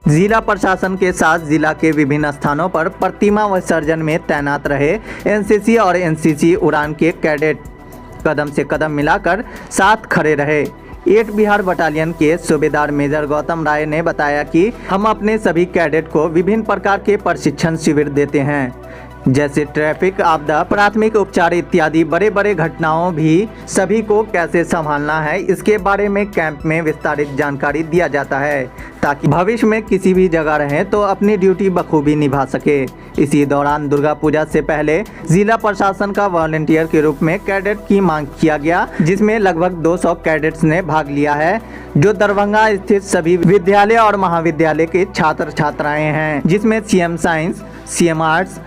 जिला प्रशासन के साथ जिला के विभिन्न स्थानों पर प्रतिमा विसर्जन में तैनात रहे एनसीसी और एनसीसी उड़ान के कैडेट कदम से कदम मिलाकर साथ खड़े रहे। 8 बिहार बटालियन के सूबेदार मेजर गौतम राय ने बताया कि हम अपने सभी कैडेट को विभिन्न प्रकार के प्रशिक्षण शिविर देते हैं, जैसे ट्रैफिक, आपदा, प्राथमिक उपचार इत्यादि बड़े बड़े घटनाओं भी सभी को कैसे संभालना है, इसके बारे में कैंप में विस्तारित जानकारी दिया जाता है ताकि भविष्य में किसी भी जगह रहें तो अपनी ड्यूटी बखूबी निभा सके। इसी दौरान दुर्गा पूजा से पहले जिला प्रशासन का वॉलंटियर के रूप में कैडेट की मांग किया गया, जिसमें लगभग 200 कैडेट्स ने भाग लिया है, जो दरभंगा स्थित सभी विद्यालय और महाविद्यालय के छात्र छात्राएं हैं, जिसमें सीएम साइंस, सीएम आर्ट्स,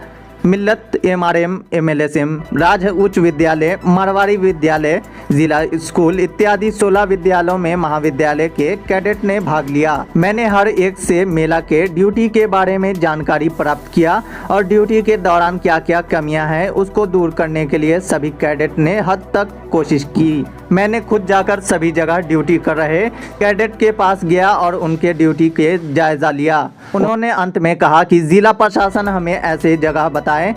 मिल्लत, एमआरएम, एमएलएसएम, राज उच्च विद्यालय, मारवाड़ी विद्यालय, जिला स्कूल इत्यादि 16 विद्यालयों में महाविद्यालय के कैडेट ने भाग लिया। मैंने हर एक से मेला के ड्यूटी के बारे में जानकारी प्राप्त किया और ड्यूटी के दौरान क्या क्या कमियां हैं उसको दूर करने के लिए सभी कैडेट ने हद तक कोशिश की। मैंने खुद जाकर सभी जगह ड्यूटी कर रहे कैडेट के पास गया और उनके ड्यूटी के जायजा लिया। उन्होंने अंत में कहा कि जिला प्रशासन हमें ऐसे जगह बताएं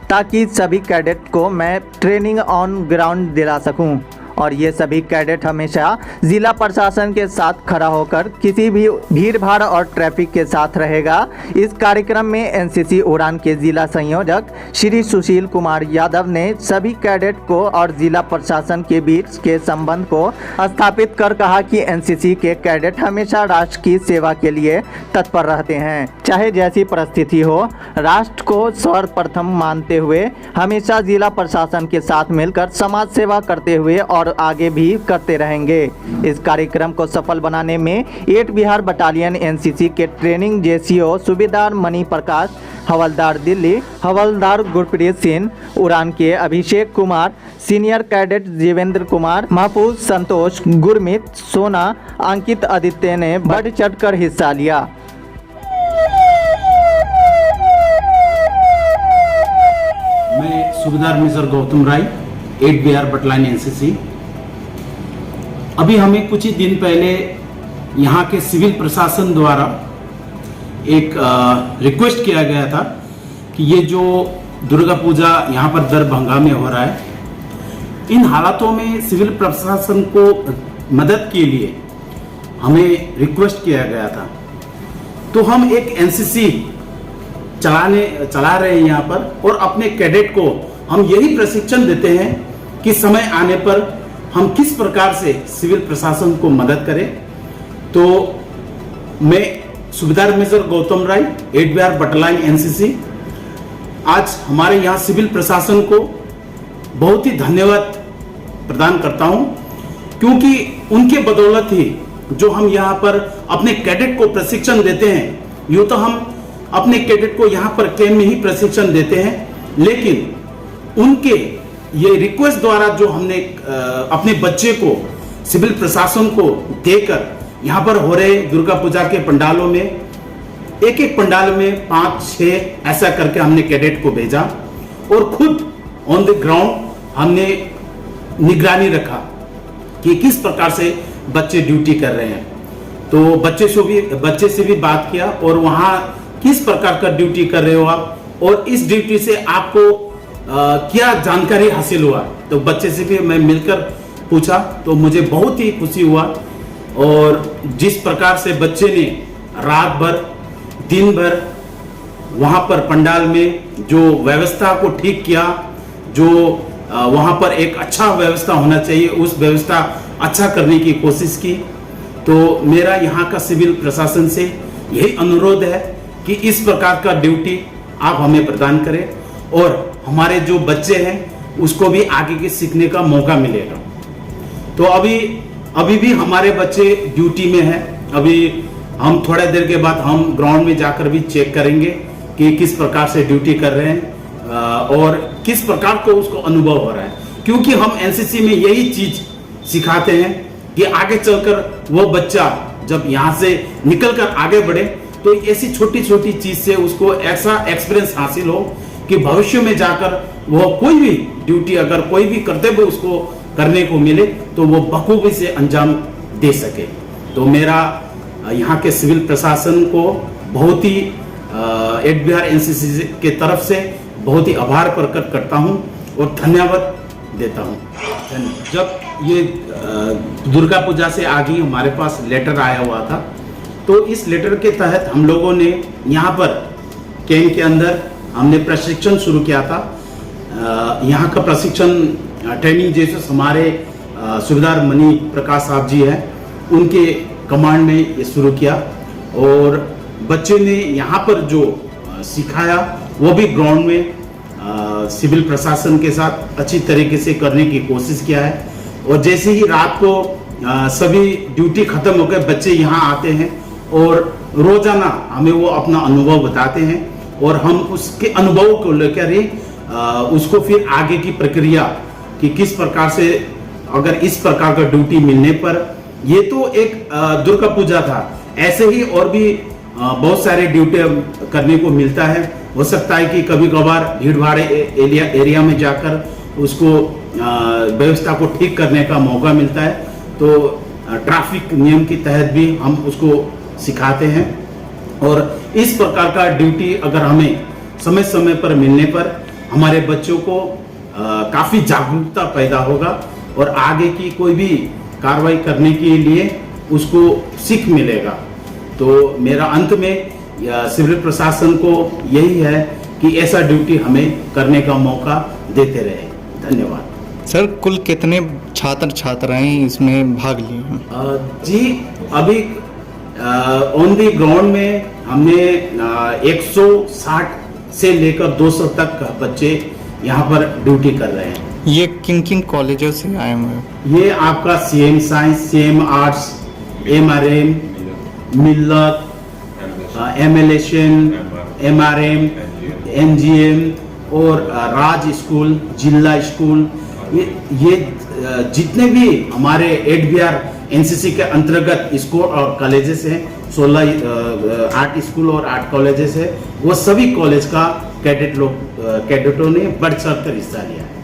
ताकि सभी कैडेट को मैं ट्रेनिंग ऑन ग्राउंड दिला सकूं, और ये सभी कैडेट हमेशा जिला प्रशासन के साथ खड़ा होकर किसी भी भीड़ भाड़ और ट्रैफिक के साथ रहेगा। इस कार्यक्रम में एनसीसी उड़ान के जिला संयोजक श्री सुशील कुमार यादव ने सभी कैडेट को और जिला प्रशासन के बीच के संबंध को स्थापित कर कहा कि एनसीसी के कैडेट हमेशा राष्ट्र की सेवा के लिए तत्पर रहते हैं, चाहे जैसी परिस्थिति हो। राष्ट्र को सर्वप्रथम मानते हुए हमेशा जिला प्रशासन के साथ मिलकर समाज सेवा करते हुए और आगे भी करते रहेंगे। इस कार्यक्रम को सफल बनाने में 8 बिहार बटालियन एनसीसी के ट्रेनिंग जेसीओ सूबेदार मणि प्रकाश, हवलदार दिल्ली, हवलदार गुरप्रीत सिंह, उड़ान के अभिषेक कुमार, सीनियर कैडेट जीवेंद्र कुमार, महफूज, संतोष, गुरमीत, सोना, अंकित, आदित्य ने बढ़ चढ़कर हिस्सा लिया। मैं सूबेदार मेजर गौतम राय, 8 बिहार बटालियन एनसीसी। अभी हमें कुछ ही दिन पहले यहाँ के सिविल प्रशासन द्वारा एक रिक्वेस्ट किया गया था कि ये जो दुर्गा पूजा यहाँ पर दरभंगा में हो रहा है, इन हालातों में सिविल प्रशासन को मदद के लिए हमें रिक्वेस्ट किया गया था। तो हम एक एनसीसी चला रहे हैं यहाँ पर, और अपने कैडेट को हम यही प्रशिक्षण देते हैं कि समय आने पर हम किस प्रकार से सिविल प्रशासन को मदद करें। तो मैं सूबेदार मेजर गौतम राय, 8 बिहार बटालियन एनसीसी, आज हमारे यहाँ सिविल प्रशासन को बहुत ही धन्यवाद प्रदान करता हूँ, क्योंकि उनके बदौलत ही जो हम यहाँ पर अपने कैडेट को प्रशिक्षण देते हैं। यूँ तो हम अपने कैडेट को यहाँ पर कैंप में ही प्रशिक्षण देते हैं, लेकिन उनके ये रिक्वेस्ट द्वारा जो हमने अपने बच्चे को सिविल प्रशासन को देकर यहाँ पर हो रहे दुर्गा पूजा के पंडालों में एक पंडाल में 5-6 ऐसा करके हमने कैडेट को भेजा, और खुद ऑन द ग्राउंड हमने निगरानी रखा कि किस प्रकार से बच्चे ड्यूटी कर रहे हैं। तो बच्चे से भी बात किया, और वहाँ किस प्रकार का ड्यूटी कर रहे हो आप, और इस ड्यूटी से आपको क्या जानकारी हासिल हुआ। तो बच्चे से भी मैं मिलकर पूछा, तो मुझे बहुत ही खुशी हुआ। और जिस प्रकार से बच्चे ने रात भर दिन भर वहाँ पर पंडाल में जो व्यवस्था को ठीक किया, जो वहाँ पर एक अच्छा व्यवस्था होना चाहिए उस व्यवस्था अच्छा करने की कोशिश की। तो मेरा यहाँ का सिविल प्रशासन से यही अनुरोध है कि इस प्रकार का ड्यूटी आप हमें प्रदान करें, और हमारे जो बच्चे हैं उसको भी आगे के सीखने का मौका मिलेगा। तो अभी भी हमारे बच्चे ड्यूटी में हैं। अभी हम थोड़ा देर के बाद हम ग्राउंड में जाकर भी चेक करेंगे कि किस प्रकार से ड्यूटी कर रहे हैं और किस प्रकार को उसको अनुभव हो रहा है, क्योंकि हम एनसीसी में यही चीज सिखाते हैं कि आगे चलकर वो बच्चा जब यहाँ से निकलकर आगे बढ़े तो ऐसी छोटी छोटी चीज से उसको ऐसा एक्सपीरियंस हासिल हो कि भविष्य में जाकर वो कोई भी ड्यूटी, अगर कोई भी कर्तव्य उसको करने को मिले तो वो बखूबी से अंजाम दे सके। तो मेरा यहाँ के सिविल प्रशासन को बहुत ही एट बिहार एनसीसी के तरफ से बहुत ही आभार प्रकट करता हूँ और धन्यवाद देता हूँ। जब ये दुर्गा पूजा से आगे हमारे पास लेटर आया हुआ था, तो इस लेटर के तहत हम लोगों ने यहाँ पर कैंप के अंदर हमने प्रशिक्षण शुरू किया था। यहाँ का प्रशिक्षण ट्रेनिंग जैसे हमारे सुबेदार मणि प्रकाश साहब जी हैं, उनके कमांड में ये शुरू किया और बच्चे ने यहाँ पर जो सिखाया वो भी ग्राउंड में सिविल प्रशासन के साथ अच्छी तरीके से करने की कोशिश किया है। और जैसे ही रात को सभी ड्यूटी खत्म होकर बच्चे यहाँ आते हैं और रोजाना हमें वो अपना अनुभव बताते हैं और हम उसके अनुभव को लेकर ही उसको फिर आगे की प्रक्रिया कि किस प्रकार से अगर इस प्रकार का ड्यूटी मिलने पर, ये तो एक दुर्गा पूजा था, ऐसे ही और भी बहुत सारे ड्यूटी करने को मिलता है। हो सकता है कि कभी कभार भीड़ भाड़ एरिया में जाकर उसको व्यवस्था को ठीक करने का मौका मिलता है, तो ट्रैफिक नियम के तहत भी हम उसको सिखाते हैं। और इस प्रकार का ड्यूटी अगर हमें समय समय पर मिलने पर हमारे बच्चों को काफ़ी जागरूकता पैदा होगा और आगे की कोई भी कार्रवाई करने के लिए उसको सीख मिलेगा। तो मेरा अंत में सिविल प्रशासन को यही है कि ऐसा ड्यूटी हमें करने का मौका देते रहे। धन्यवाद। सर, कुल कितने छात्र छात्राएं इसमें भाग लिए हैं? जी, अभी ऑन दी ग्राउंड में हमने 160 से लेकर 200 तक बच्चे यहाँ पर ड्यूटी कर रहे हैं। ये किन किन कॉलेजों से आए हुए हैं? ये आपका CM science, CM arts, MRM, मिल्लत, MLSN, MRM, NGM और राज स्कूल, जिला स्कूल, ये जितने भी हमारे एट बिहार एनसीसी के अंतर्गत स्कूल और कॉलेजेस हैं, 16 8 स्कूल और 8 कॉलेजेस है, वो सभी कॉलेज का कैडेटों ने बढ़ चढ़ कर हिस्सा लिया है।